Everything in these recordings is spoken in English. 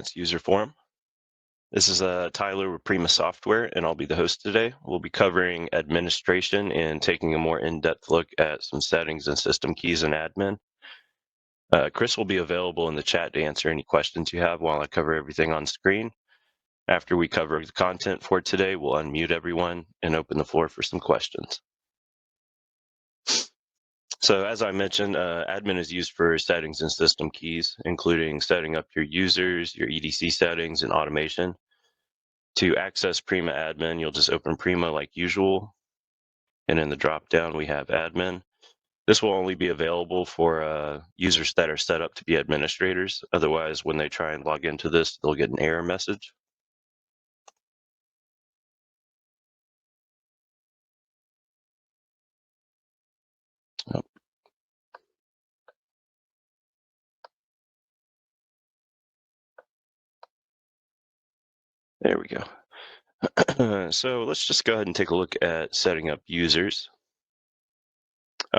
It's user forum. This is Tyler with Prima Software, and I'll be the host today. We'll be covering administration and taking a more in-depth look at some settings and system keys in admin. Chris will be available in the chat to answer any questions you have while I cover everything on screen. After we cover the content for today, we'll unmute everyone and open the floor for some questions. So as I mentioned, admin is used for settings and system keys, including setting up your users, your EDC settings, and automation. To access Prima admin, you'll just open Prima like usual. And in the drop-down, we have admin. This will only be available for users that are set up to be administrators. Otherwise, when they try and log into this, they'll get an error message. Oh. There we go. So let's just go ahead and take a look at setting up users.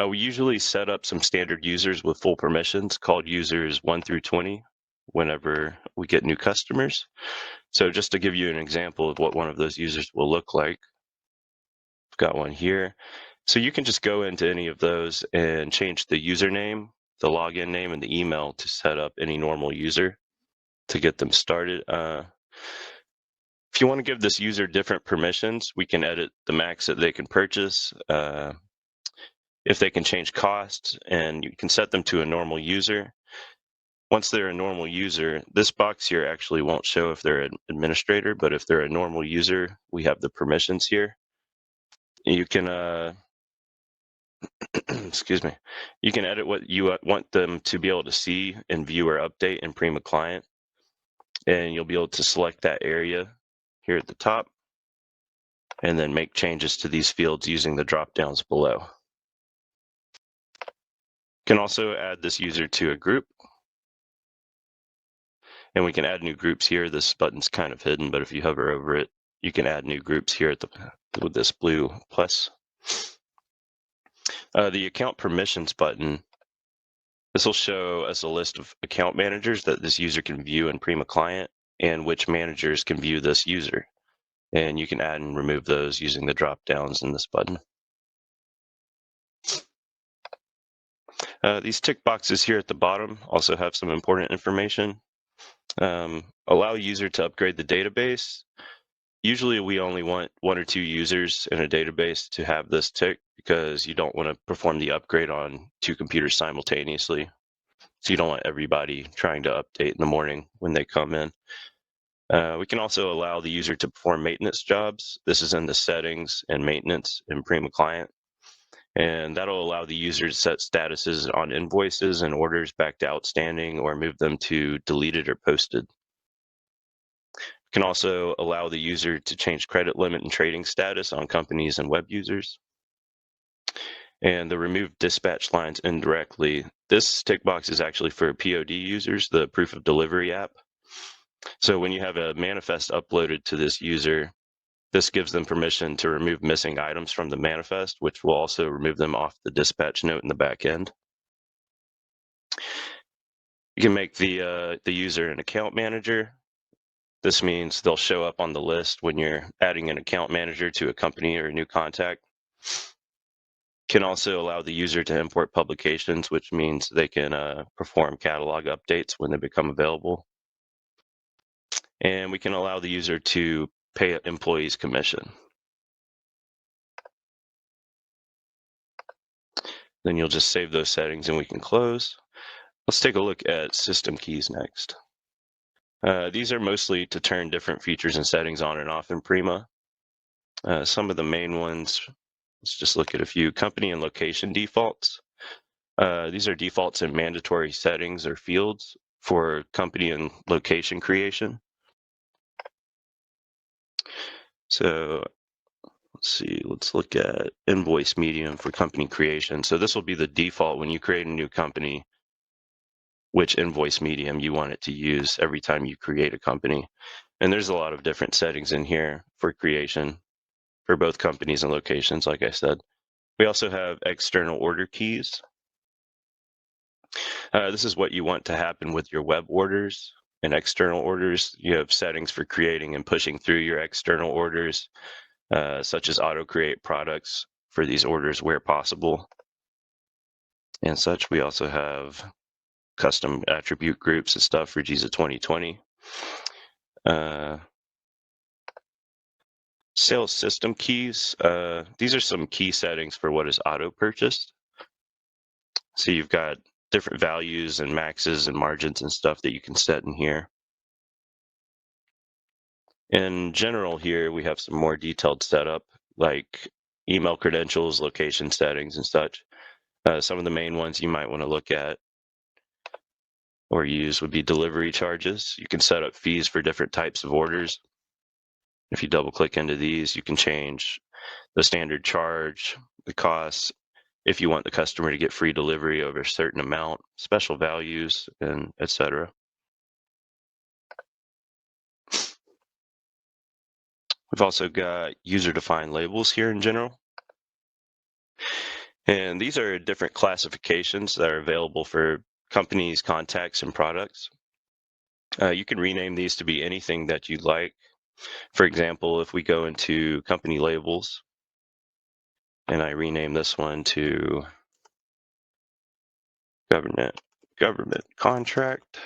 We usually set up some standard users with full permissions called users 1 through 20 whenever we get new customers. So just to give you an example of what one of those users will look like, I've got one here. So you can just go into any of those and change the username, the login name, and the email to set up any normal user to get them started. If you want to give this user different permissions, we can edit the max that they can purchase, if they can change costs, and you can set them to a normal user. Once they're a normal user, this box here actually won't show if they're an administrator, but if they're a normal user, we have the permissions here. You can excuse me, you can edit what you want them to be able to see and view or update in Prima Client, and you'll be able to select that area here at the top and then make changes to these fields using the drop downs below. You can also add this user to a group, and we can add new groups here. This button's kind of hidden, but if you hover over it, you can add new groups here at with this blue plus. The account permissions button, this will show us a list of account managers that this user can view in Prima Client and which managers can view this user. And you can add and remove those using the drop downs in this button. These tick boxes here at the bottom also have some important information. Allow user to upgrade the database. Usually we only want 1 or 2 users in a database to have this tick because you don't want to perform the upgrade on 2 computers simultaneously. So you don't want everybody trying to update in the morning when they come in. We can also allow the user to perform maintenance jobs. This is in the settings and maintenance in Prima Client. And that'll allow the user to set statuses on invoices and orders back to outstanding or move them to deleted or posted. Can also allow the user to change credit limit and trading status on companies and web users. And the remove dispatch lines indirectly. This tick box is actually for POD users, the proof of delivery app. So when you have a manifest uploaded to this user, this gives them permission to remove missing items from the manifest, which will also remove them off the dispatch note in the back end. You can make the user an account manager. This means they'll show up on the list when you're adding an account manager to a company or a new contact. Can also allow the user to import publications, which means they can perform catalog updates when they become available. And we can allow the user to pay employees commission. Then you'll just save those settings and we can close. Let's take a look at system keys next. These are mostly to turn different features and settings on and off in Prima. Some of the main ones, let's just look at a few. Company and location defaults. These are defaults and mandatory settings or fields for company and location creation. So let's see, let's look at invoice medium for company creation. So this will be the default when you create a new company, which invoice medium you want it to use every time you create a company. And there's a lot of different settings in here for creation for both companies and locations, like I said. We also have external order keys. This is what you want to happen with your web orders. and external orders. You have settings for creating and pushing through your external orders, such as auto-create products for these orders where possible and such. We also have custom attribute groups and stuff for GISA 2020. Sales system keys. These are some key settings for what is auto-purchased. So you've got different values and maxes and margins and stuff that you can set in here. In general here, we have some more detailed setup, like email credentials, location settings, and such. Some of the main ones you might want to look at or use would be delivery charges. You can set up fees for different types of orders. If you double click into these, you can change the standard charge, the costs, if you want the customer to get free delivery over a certain amount, special values, and etc. We've also got user-defined labels here in general. And these are different classifications that are available for companies, contacts, and products. You can rename these to be anything that you'd like. For example, if we go into company labels, and I rename this one to government contract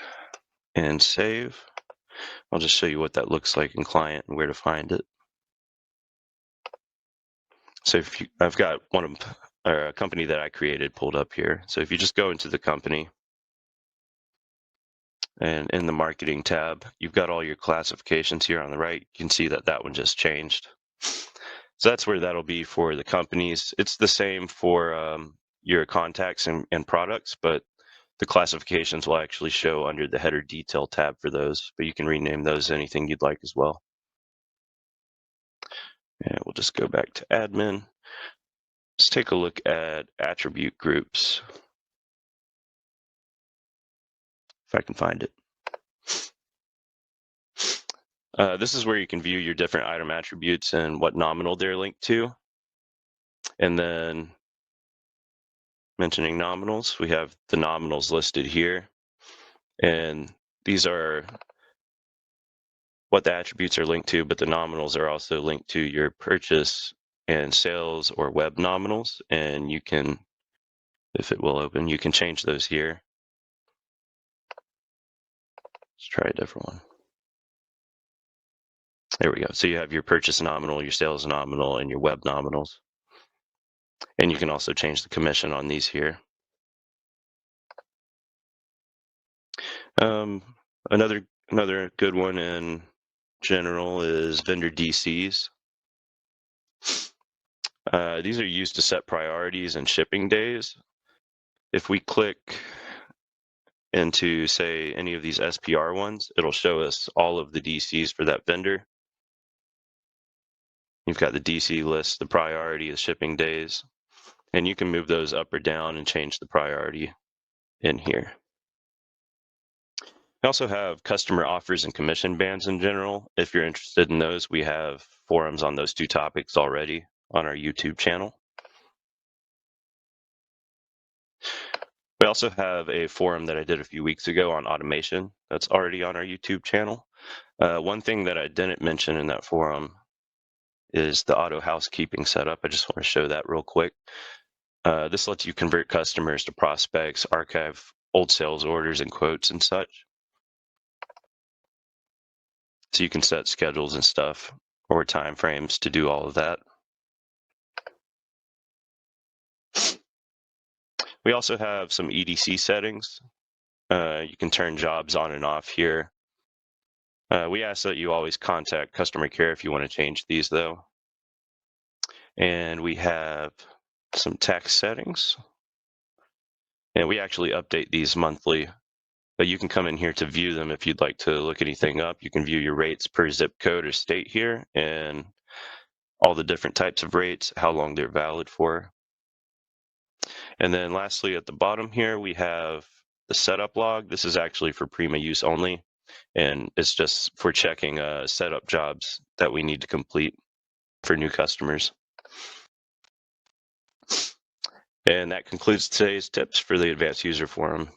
and save, I'll just show you what that looks like in client and where to find it. So I've got a company that I created pulled up here. So if you just go into the company and in the marketing tab, you've got all your classifications here on the right. You can see that that one just changed. So that's where that'll be for the companies. It's the same for your contacts and products, but the classifications will actually show under the header detail tab for those, but you can rename those anything you'd like as well. And we'll just go back to admin. Let's take a look at attribute groups, if I can find it. This is where you can view your different item attributes and what nominal they're linked to. And then mentioning nominals, we have the nominals listed here. And these are what the attributes are linked to, but the nominals are also linked to your purchase and sales or web nominals. And you can, if it will open, you can change those here. Let's try a different one. There we go. So you have your purchase nominal, your sales nominal, and your web nominals. And you can also change the commission on these here. Another good one in general is vendor DCs. These are used to set priorities and shipping days. If we click into, say, any of these SPR ones, it'll show us all of the DCs for that vendor. You've got the DC list, the priority, the shipping days, and you can move those up or down and change the priority in here. We also have customer offers and commission bands in general. If you're interested in those, we have forums on those two topics already on our YouTube channel. We also have a forum that I did a few weeks ago on automation that's already on our YouTube channel. One thing that I didn't mention in that forum is the auto housekeeping setup. I just want to show that real quick. This lets you convert customers to prospects, archive old sales orders and quotes and such. So you can set schedules and stuff or time frames to do all of that. We also have some EDC settings. You can turn jobs on and off here. We ask that you always contact customer care if you want to change these though. And we have some tax settings. And we actually update these monthly, but you can come in here to view them if you'd like to look anything up. You can view your rates per zip code or state here and all the different types of rates, how long they're valid for. And then lastly, at the bottom here, we have the setup log. This is actually for Prima use only, and it's just for checking setup jobs that we need to complete for new customers. And that concludes today's tips for the Advanced User Forum.